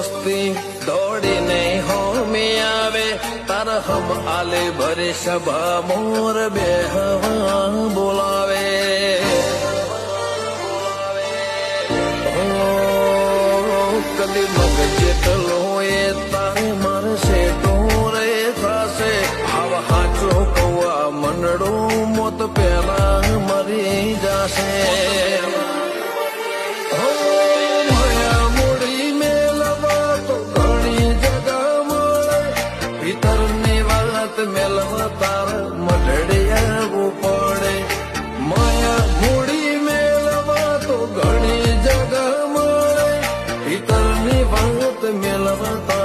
દોસ્તી દોડીને હોમી આવે તાર હમ આલે ભરે સભા મોર બે હવા બોલાવે કદી મગ જેટલો એ તારે મારશે ટોરે થશે આવા હાચો કૌવા મનડું મોત પેલા મરી જશે મેલવા તાર મઢડે આવવું પડે માયા મૂડી મેળવા તો ઘણી જગા મળે પિતરની વાત મેલવા